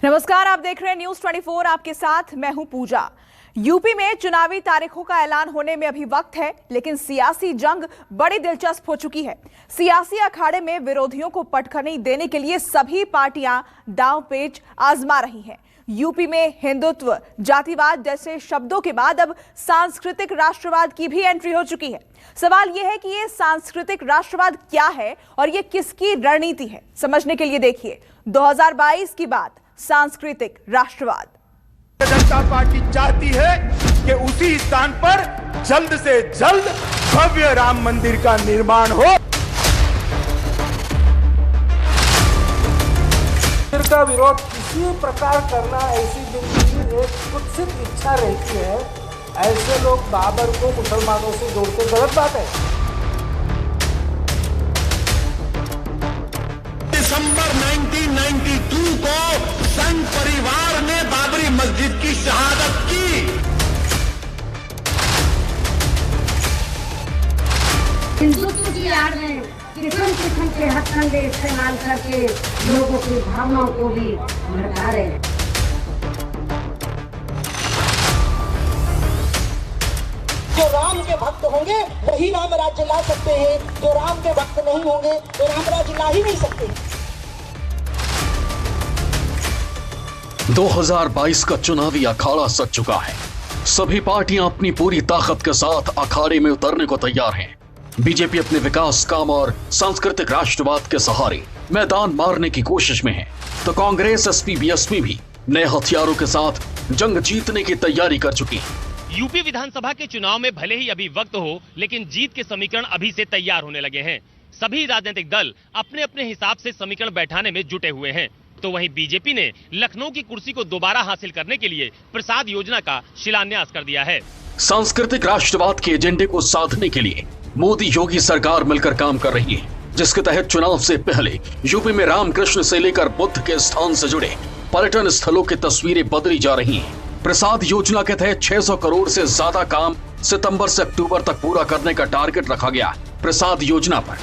नमस्कार, आप देख रहे हैं न्यूज 24। आपके साथ मैं हूं पूजा। यूपी में चुनावी तारीखों का ऐलान होने में अभी वक्त है, लेकिन सियासी जंग बड़ी दिलचस्प हो चुकी है। सियासी अखाड़े में विरोधियों को पटखनी देने के लिए सभी पार्टियां दांव-पेच आजमा रही हैं। यूपी में हिंदुत्व, जातिवाद जैसे शब्दों के बाद अब सांस्कृतिक राष्ट्रवाद की भी एंट्री हो चुकी है। सवाल यह है कि ये सांस्कृतिक राष्ट्रवाद क्या है और ये किसकी रणनीति है। समझने के लिए देखिए 2022 की बात, सांस्कृतिक राष्ट्रवाद। जनता पार्टी चाहती है कि उसी स्थान पर जल्द से जल्द भव्य राम मंदिर का निर्माण हो। मंदिर का विरोध किसी प्रकार करना ऐसी दिल की एक कुत्सित इच्छा रहती है। ऐसे लोग बाबर को मुसलमानों से जोड़ते गलत बात है। दिसंबर 1992 को संघ परिवार ने बाबरी मस्जिद की शहादत की। हिंदुत्व की आड़ में किस्म किस्म के हथकंडे इस्तेमाल करके लोगों की भावनाओं को भी भड़का रहे हैं। जो राम के भक्त होंगे वही राम राज्य ला सकते हैं, जो राम के भक्त नहीं होंगे तो राम राज्य ला ही नहीं सकते। 2022 का चुनावी अखाड़ा सज चुका है। सभी पार्टियां अपनी पूरी ताकत के साथ अखाड़े में उतरने को तैयार हैं। बीजेपी अपने विकास काम और सांस्कृतिक राष्ट्रवाद के सहारे मैदान मारने की कोशिश में है, तो कांग्रेस एसपी बीएसपी भी नए हथियारों के साथ जंग जीतने की तैयारी कर चुकी है। यूपी विधानसभा के चुनाव में भले ही अभी वक्त हो, लेकिन जीत के समीकरण अभी से तैयार होने लगे हैं। सभी राजनीतिक दल अपने अपने हिसाब से समीकरण बैठाने में जुटे हुए हैं। तो वहीं बीजेपी ने लखनऊ की कुर्सी को दोबारा हासिल करने के लिए प्रसाद योजना का शिलान्यास कर दिया है। सांस्कृतिक राष्ट्रवाद के एजेंडे को साधने के लिए मोदी योगी सरकार मिलकर काम कर रही है, जिसके तहत चुनाव से पहले यूपी में रामकृष्ण से लेकर बुद्ध के स्थान से जुड़े पर्यटन स्थलों की तस्वीरें बदली जा रही हैं। प्रसाद योजना के तहत 600 करोड़ से ज्यादा काम सितंबर से अक्टूबर तक पूरा करने का टारगेट रखा गया। प्रसाद योजना पर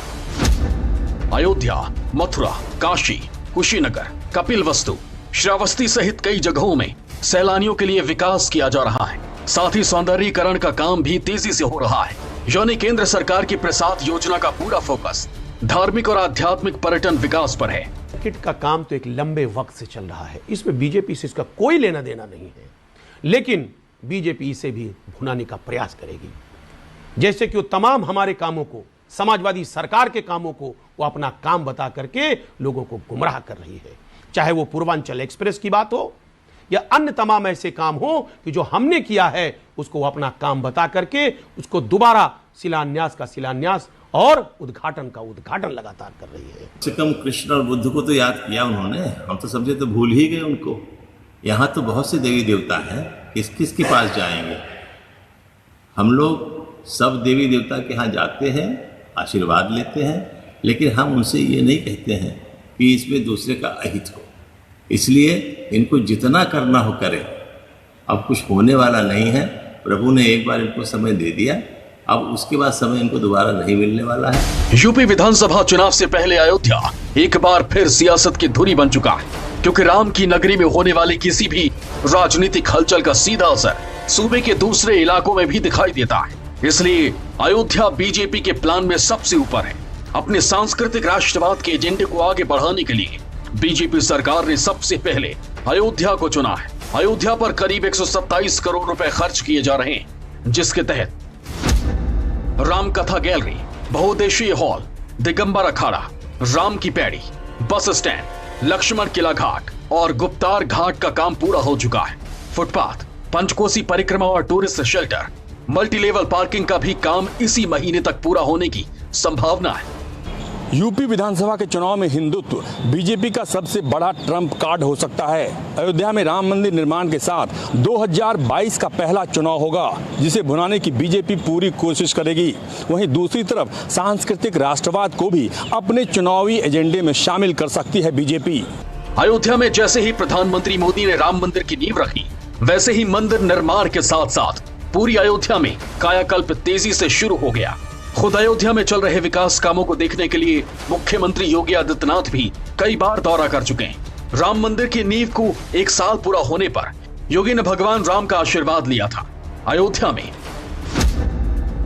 अयोध्या, मथुरा, काशी, कुशीनगर, कपिलवस्तु, श्रावस्ती सहित कई जगहों में सैलानियों के लिए विकास किया जा रहा है। साथ ही सौंदर्यीकरण का काम भी तेजी से हो रहा है। यानी केंद्र सरकार की प्रसाद योजना का पूरा फोकस धार्मिक और आध्यात्मिक पर्यटन विकास पर है। किट का काम तो एक लंबे वक्त से चल रहा है, इसमें बीजेपी से इसका कोई लेना देना नहीं है, लेकिन बीजेपी इसे भी भुनाने का प्रयास करेगी। जैसे कि वो तमाम हमारे कामों को, समाजवादी सरकार के कामों को वो अपना काम बता करके लोगों को गुमराह कर रही है। चाहे वो पूर्वांचल एक्सप्रेस की बात हो या अन्य तमाम ऐसे काम हो कि जो हमने किया है उसको वो अपना काम बता करके उसको दोबारा शिलान्यास का शिलान्यास और उद्घाटन का उद्घाटन लगातार कर रही है। कम से कम कृष्ण और बुद्ध को तो याद किया उन्होंने, हम तो समझे तो भूल ही गए उनको। यहाँ तो बहुत से देवी देवता हैं, किस किस के पास जाएंगे। हम लोग सब देवी देवता के यहाँ जाते हैं, आशीर्वाद लेते हैं, लेकिन हम उनसे ये नहीं कहते हैं कि इसमें दूसरे का अहित हो। इसलिए इनको जितना करना हो करें। अब कुछ होने वाला नहीं है। प्रभु ने एक बार इनको समय दे दिया, अब उसके बाद समय इनको दोबारा नहीं मिलने वाला है। यूपी विधानसभा चुनाव से पहले अयोध्या एक बार फिर सियासत की धुरी बन चुका है, क्योंकि राम की नगरी में होने वाली किसी भी राजनीतिक हलचल का सीधा असर सूबे के दूसरे इलाकों में भी दिखाई देता है। इसलिए अयोध्या बीजेपी के प्लान में सबसे ऊपर है। अपने सांस्कृतिक राष्ट्रवाद के एजेंडे को आगे बढ़ाने के लिए बीजेपी सरकार ने सबसे पहले अयोध्या को चुना है। अयोध्या पर करीब 127 करोड़ रुपए खर्च किए जा रहे हैं, जिसके तहत रामकथा गैलरी, बहुउद्देशीय हॉल, दिगंबर अखाड़ा, राम की पैड़ी, बस स्टैंड, लक्ष्मण किला घाट और गुप्तार घाट का काम पूरा हो चुका है। फुटपाथ, पंचकोसी परिक्रमा और tourist shelter, multi level parking का भी काम इसी महीने तक पूरा होने की संभावना है। यूपी विधानसभा के चुनाव में हिंदुत्व बीजेपी का सबसे बड़ा ट्रम्प कार्ड हो सकता है। अयोध्या में राम मंदिर निर्माण के साथ 2022 का पहला चुनाव होगा, जिसे भुनाने की बीजेपी पूरी कोशिश करेगी। वहीं दूसरी तरफ सांस्कृतिक राष्ट्रवाद को भी अपने चुनावी एजेंडे में शामिल कर सकती है बीजेपी। अयोध्या में जैसे ही प्रधानमंत्री मोदी ने राम मंदिर की नींव रखी, वैसे ही मंदिर निर्माण के साथ साथ पूरी अयोध्या में कायाकल्प तेजी से शुरू हो गया। खुद अयोध्या में चल रहे विकास कामों को देखने के लिए मुख्यमंत्री योगी आदित्यनाथ भी कई बार दौरा कर चुके हैं। राम मंदिर की नींव को 1 साल पूरा होने पर योगी ने भगवान राम का आशीर्वाद लिया था। अयोध्या में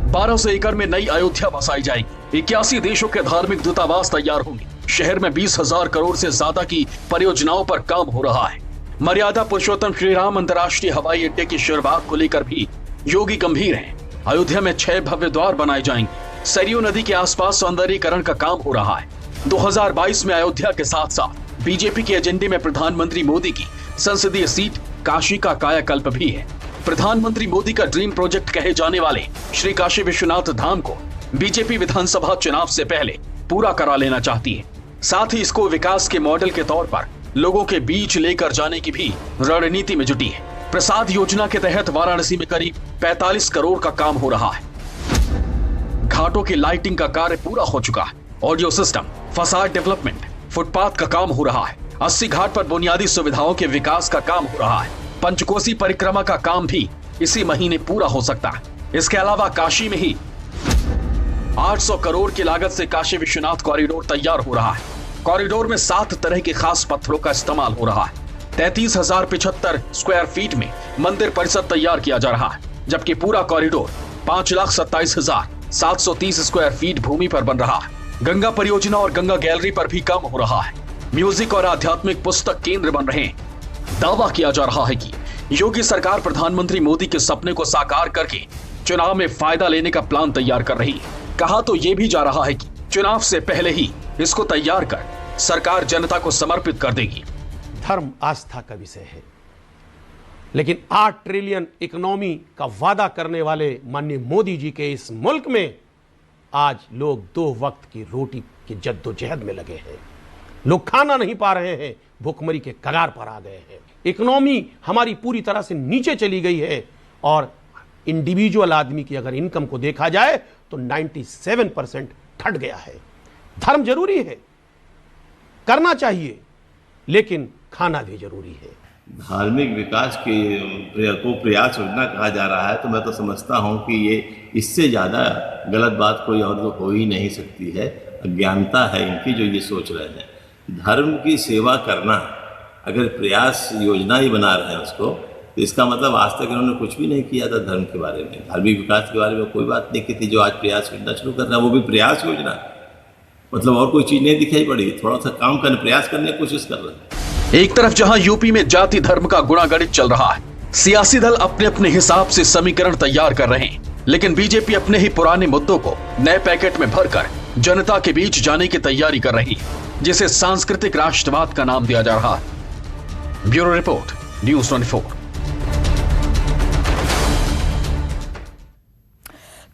1200 एकड़ में नई अयोध्या बसाई जाएगी। 81 देशों के धार्मिक दूतावास तैयार होंगे। शहर में 20,000 करोड़ से ज्यादा की परियोजनाओं पर काम हो रहा है। मर्यादा पुरुषोत्तम श्री राम अंतर्राष्ट्रीय हवाई अड्डे की शुरुआत को लेकर भी योगी गंभीर हैं। अयोध्या में 6 भव्य द्वार बनाए जाएंगे। सरयू नदी के आसपास सौंदर्यीकरण का काम हो रहा है। 2022 में अयोध्या के साथ साथ बीजेपी के एजेंडे में प्रधानमंत्री मोदी की संसदीय सीट काशी का कायाकल्प भी है। प्रधानमंत्री मोदी का ड्रीम प्रोजेक्ट कहे जाने वाले श्री काशी विश्वनाथ धाम को बीजेपी विधानसभा चुनाव से पहले पूरा करा लेना चाहती है। साथ ही इसको विकास के मॉडल के तौर पर लोगों के बीच लेकर जाने की भी रणनीति में जुटी है। प्रसाद योजना के तहत वाराणसी में करीब 45 करोड़ का काम हो रहा है। घाटों की लाइटिंग का कार्य पूरा हो चुका है। Audio system, facade development, footpath का काम हो रहा है। 80 घाट पर बुनियादी सुविधाओं के विकास का काम हो रहा है। पंचकोसी परिक्रमा का काम भी इसी महीने पूरा हो सकता है। इसके अलावा काशी में ही 800 करोड़ की लागत से काशी विश्वनाथ कॉरिडोर तैयार हो रहा है। कॉरिडोर में 7 तरह के खास पत्थरों का इस्तेमाल हो रहा है। 33,075 स्क्वायर फीट में मंदिर परिसर तैयार किया जा रहा है, जबकि पूरा कॉरिडोर 5,27,730 स्क्वायर फीट भूमि पर बन रहा है। गंगा परियोजना और गंगा गैलरी पर भी काम हो रहा है। म्यूजिक और आध्यात्मिक पुस्तक केंद्र बन रहे हैं। दावा किया जा रहा है कि योगी सरकार प्रधानमंत्री मोदी के सपने को साकार करके चुनाव में फायदा लेने का प्लान तैयार कर रही है। कहा तो यह भी जा रहा है कि चुनाव से पहले ही इसको तैयार कर सरकार जनता को समर्पित कर देगी। धर्म आस्था का विषय है, लेकिन 8 ट्रिलियन इकोनॉमी का वादा करने वाले माननीय मोदी जी के इस मुल्क में आज लोग 2 वक्त की रोटी की जद्दोजहद में लगे हैं। लोग खाना नहीं पा रहे हैं, भूखमरी के कगार पर आ गए हैं। इकोनॉमी हमारी पूरी तरह से नीचे चली गई है और इंडिविजुअल आदमी की अगर इनकम को देखा जाए तो 97% घट गया है। धर्म जरूरी है, करना चाहिए, लेकिन खाना भी जरूरी है। धार्मिक विकास के को प्रयास योजना कहा जा रहा है, तो मैं तो समझता हूं कि ये इससे ज़्यादा गलत बात कोई और तो हो ही नहीं सकती है। अज्ञानता है इनकी जो ये सोच रहे हैं। धर्म की सेवा करना अगर प्रयास योजना ही बना रहे हैं उसको, तो इसका मतलब आज तक इन्होंने कुछ भी नहीं किया था धर्म के बारे में, धार्मिक विकास के बारे में कोई बात नहीं की थी। जो आज प्रयास योजना शुरू कर रहे हैं वो भी प्रयास योजना, मतलब और कोई चीज़ नहीं दिखाई पड़ी। थोड़ा सा काम करने, प्रयास करने की कोशिश कर रहे हैं। एक तरफ जहां यूपी में जाति धर्म का गुणागणित चल रहा है, सियासी दल अपने अपने हिसाब से समीकरण तैयार कर रहे हैं, लेकिन बीजेपी अपने ही पुराने मुद्दों को नए पैकेट में भरकर जनता के बीच जाने की तैयारी कर रही है, जिसे सांस्कृतिक राष्ट्रवाद का नाम दिया जा रहा है। Bureau report, news 24।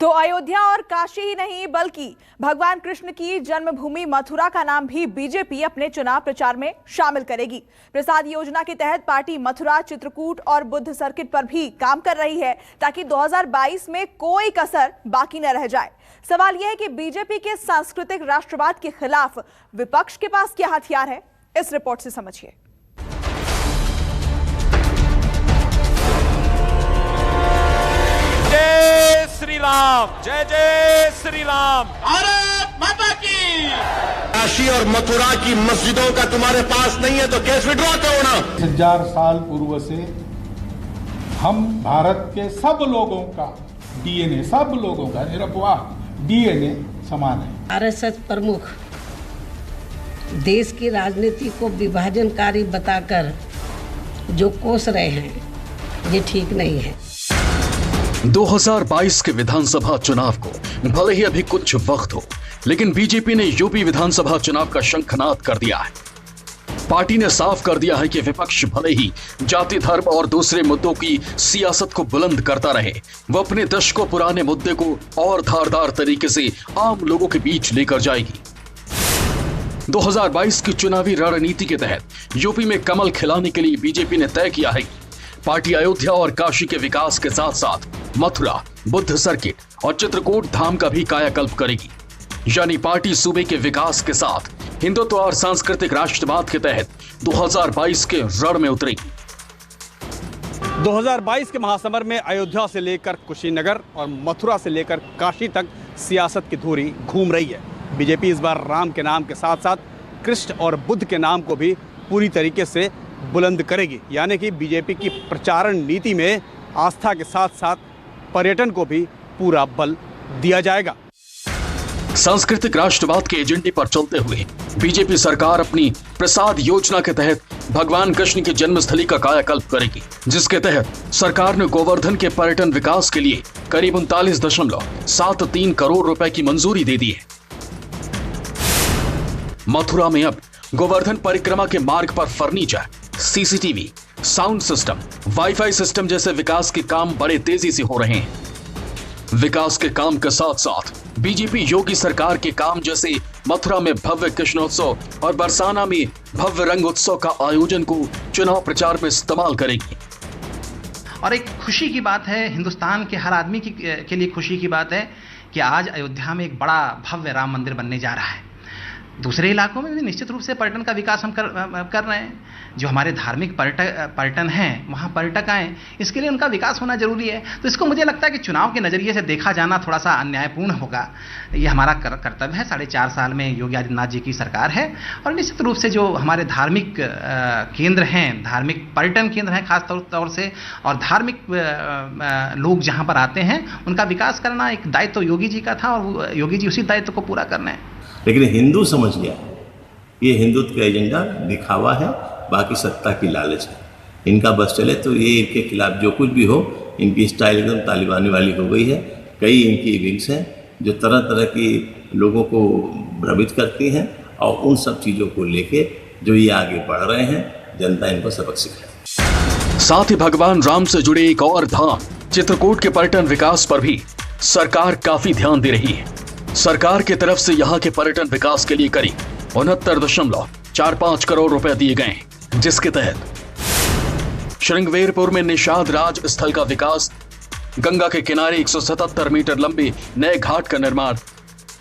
तो अयोध्या और काशी ही नहीं बल्कि भगवान कृष्ण की जन्मभूमि मथुरा का नाम भी बीजेपी अपने चुनाव प्रचार में शामिल करेगी। प्रसाद योजना के तहत पार्टी मथुरा, चित्रकूट और बुद्ध सर्किट पर भी काम कर रही है ताकि 2022 में कोई कसर बाकी न रह जाए। सवाल यह है कि बीजेपी के सांस्कृतिक राष्ट्रवाद के खिलाफ विपक्ष के पास क्या हथियार है, इस रिपोर्ट से समझिए। जय श्री राम, जय जय श्री राम, भारत माता की। काशी और मथुरा की मस्जिदों का तुम्हारे पास नहीं है तो केस विड्रॉ करो ना। 1000 साल पूर्व से हम भारत के सब लोगों का डीएनए, सब लोगों का निरपवाह डीएनए समान है। आरएसएस प्रमुख देश की राजनीति को विभाजनकारी बताकर जो कोस रहे हैं, ये ठीक नहीं है। 2022 के विधानसभा चुनाव को भले ही अभी कुछ वक्त हो, लेकिन बीजेपी ने यूपी विधानसभा चुनाव का शंखनाद कर दिया है। पार्टी ने साफ कर दिया है कि विपक्ष भले ही जाति धर्म और दूसरे मुद्दों की सियासत को बुलंद करता रहे, वो अपने दशकों पुराने मुद्दे को और धारदार तरीके से आम लोगों के बीच लेकर जाएगी। 2022 की चुनावी रणनीति के तहत यूपी में कमल खिलाने के लिए बीजेपी ने तय किया है कि पार्टी अयोध्या और काशी के विकास के साथ साथ मथुरा, बुद्ध सर्किट और चित्रकूट धाम का भी कायाकल्प करेगी। यानी पार्टी सूबे के विकास के साथ हिंदुत्व और सांस्कृतिक राष्ट्रवाद के तहत 2022 के रण में उतरेगी। 2022 के महासमर में अयोध्या से लेकर कुशीनगर और मथुरा से लेकर काशी तक सियासत की धुरी घूम रही है। बीजेपी इस बार राम के नाम के साथ साथ कृष्ण और बुद्ध के नाम को भी पूरी तरीके से बुलंद करेगी। यानी कि बीजेपी की प्रचारण नीति में आस्था के साथ साथ पर्यटन को भी पूरा बल दिया जाएगा। सांस्कृतिक राष्ट्रवाद के एजेंडे पर चलते हुए बीजेपी सरकार अपनी प्रसाद योजना के तहत भगवान कृष्ण की जन्मस्थली का कायाकल्प करेगी, जिसके तहत सरकार ने गोवर्धन के पर्यटन विकास के लिए करीब 39.73 करोड़ रुपए की मंजूरी दे दी है। मथुरा में अब गोवर्धन परिक्रमा के मार्ग पर furniture, CCTV, sound system, wifi system जैसे विकास के काम बड़े तेजी से हो रहे हैं। विकास के काम के साथ साथ बीजेपी योगी सरकार के काम जैसे मथुरा में भव्य कृष्णोत्सव और बरसाना में भव्य रंग उत्सव का आयोजन को चुनाव प्रचार में इस्तेमाल करेगी। और एक खुशी की बात है, हिंदुस्तान के हर आदमी के लिए खुशी की बात है कि आज अयोध्या में एक बड़ा भव्य राम मंदिर बनने जा रहा है। दूसरे इलाकों में भी निश्चित रूप से पर्यटन का विकास हम कर रहे हैं। जो हमारे धार्मिक पर्यटन हैं, वहाँ पर्यटक आएँ, इसके लिए उनका विकास होना जरूरी है। तो इसको मुझे लगता है कि चुनाव के नज़रिए से देखा जाना थोड़ा सा अन्यायपूर्ण होगा। ये हमारा कर्तव्य है। 4.5 साल में योगी आदित्यनाथ जी की सरकार है और निश्चित रूप से जो हमारे धार्मिक केंद्र हैं, धार्मिक पर्यटन केंद्र हैं खास तौर से, और धार्मिक लोग जहाँ पर आते हैं उनका विकास करना एक दायित्व योगी जी का था और योगी जी उसी दायित्व को पूरा करना है। लेकिन हिंदू समझ गया ये हिंदुत्व का एजेंडा दिखावा है, बाकी सत्ता की लालच है। इनका बस चले तो ये इनके खिलाफ जो कुछ भी हो, इनकी स्टाइल एकदम तालिबानी वाली हो गई है। कई इनकी विंग्स हैं जो तरह तरह की लोगों को भ्रमित करती हैं और उन सब चीज़ों को लेके जो ये आगे बढ़ रहे हैं, जनता इनको सबक सिखाए। साथ ही भगवान राम से जुड़े एक और धाम चित्रकूट के पर्यटन विकास पर भी सरकार काफी ध्यान दे रही है। सरकार की तरफ से यहाँ के पर्यटन विकास के लिए करीब 69.45 करोड़ रुपए दिए गए, जिसके तहत श्रृंगवेरपुर में निषाद राज स्थल का विकास, गंगा के किनारे 177 मीटर लंबे नए घाट का निर्माण,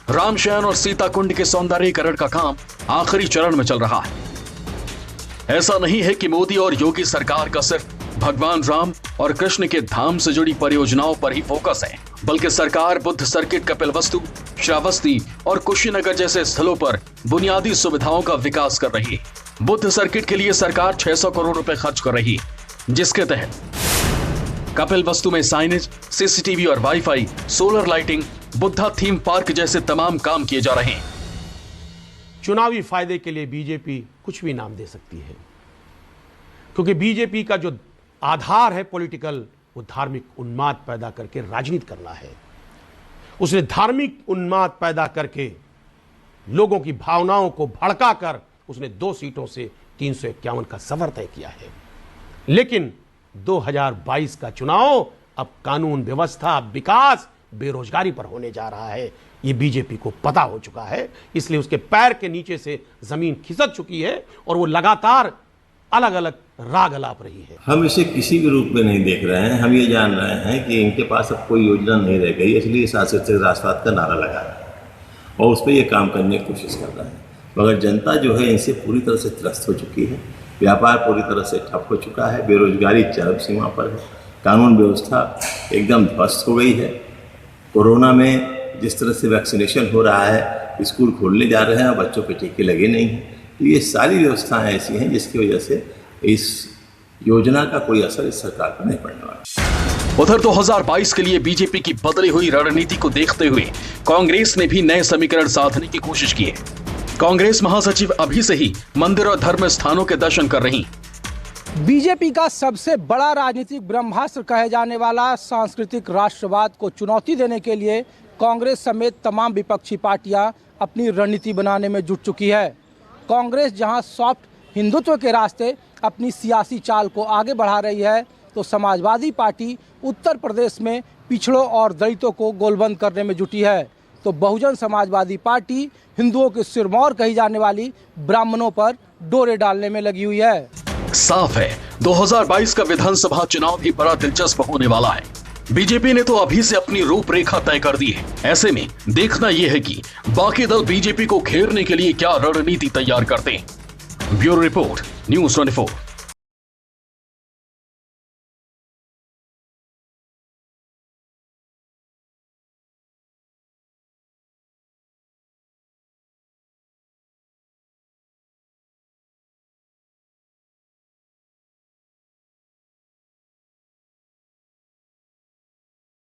रामशयन और सीता कुंड के सौंदर्यीकरण का काम आखिरी चरण में चल रहा है। ऐसा नहीं है कि मोदी और योगी सरकार का सिर्फ भगवान राम और कृष्ण के धाम से जुड़ी परियोजनाओं पर ही फोकस है, बल्कि सरकार बुद्ध सर्किट, कपिलवस्तु, श्रावस्ती और कुशीनगर जैसे स्थलों पर बुनियादी सुविधाओं का विकास कर रही है। बुद्ध सर्किट के लिए सरकार 600 करोड़ रुपए खर्च कर रही है, जिसके तहत कपिलवस्तु में साइनेज, सीसीटीवी और wifi, solar lighting, Buddha theme park जैसे तमाम काम किए जा रहे हैं। चुनावी फायदे के लिए बीजेपी कुछ भी नाम दे सकती है, क्योंकि बीजेपी का जो आधार है पॉलिटिकल, वो धार्मिक उन्माद पैदा करके राजनीति करना है। उसने धार्मिक उन्माद पैदा करके लोगों की भावनाओं को भड़काकर उसने 2 सीटों से 351 का सफर तय किया है। लेकिन 2022 का चुनाव अब कानून व्यवस्था, विकास, बेरोजगारी पर होने जा रहा है। ये बीजेपी को पता हो चुका है, इसलिए उसके पैर के नीचे से जमीन खिसक चुकी है और वो लगातार अलग अलग राग अलाप रही है। हम इसे किसी भी रूप में नहीं देख रहे हैं। हम ये जान रहे हैं कि इनके पास अब कोई योजना नहीं रह गई, इसलिए सांस्कृतिक राष्ट्रवाद का नारा लगा रहे हैं और उस पर ये काम करने की कोशिश कर रहे हैं। मगर जनता जो है इनसे पूरी तरह से त्रस्त हो चुकी है। व्यापार पूरी तरह से ठप हो चुका है, बेरोजगारी चरम सीमा पर है, कानून व्यवस्था एकदम ध्वस्त हो गई है। कोरोना में जिस तरह से वैक्सीनेशन हो रहा है, स्कूल खोलने जा रहे हैं और बच्चों के टीके लगे नहीं हैं, तो ये सारी व्यवस्थाएं ऐसी हैं जिसकी वजह से इस योजना का कोई असर इस सरकार पर नहीं पड़ने वाला। उधर 2022 के लिए बीजेपी की बदली हुई रणनीति को देखते हुए कांग्रेस ने भी नए समीकरण साधने की कोशिश की है। कांग्रेस महासचिव अभी से ही मंदिर और धर्म स्थानों के दर्शन कर रही। बीजेपी का सबसे बड़ा राजनीतिक ब्रह्मास्त्र कहे जाने वाला सांस्कृतिक राष्ट्रवाद को चुनौती देने के लिए कांग्रेस समेत तमाम विपक्षी पार्टियां अपनी रणनीति बनाने में जुट चुकी है। कांग्रेस जहां सॉफ्ट हिंदुत्व के रास्ते अपनी सियासी चाल को आगे बढ़ा रही है, तो समाजवादी पार्टी उत्तर प्रदेश में पिछड़ों और दलितों को गोलबंद करने में जुटी है। तो बहुजन समाजवादी पार्टी हिंदुओं के सिरमौर कही जाने वाली ब्राह्मणों पर डोरे डालने में लगी हुई है। साफ है 2022 का विधानसभा चुनाव भी बड़ा दिलचस्प होने वाला है। बीजेपी ने तो अभी से अपनी रूपरेखा तय कर दी है। ऐसे में देखना यह है कि बाकी दल बीजेपी को घेरने के लिए क्या रणनीति तैयार करते हैं। Bureau report, news 24।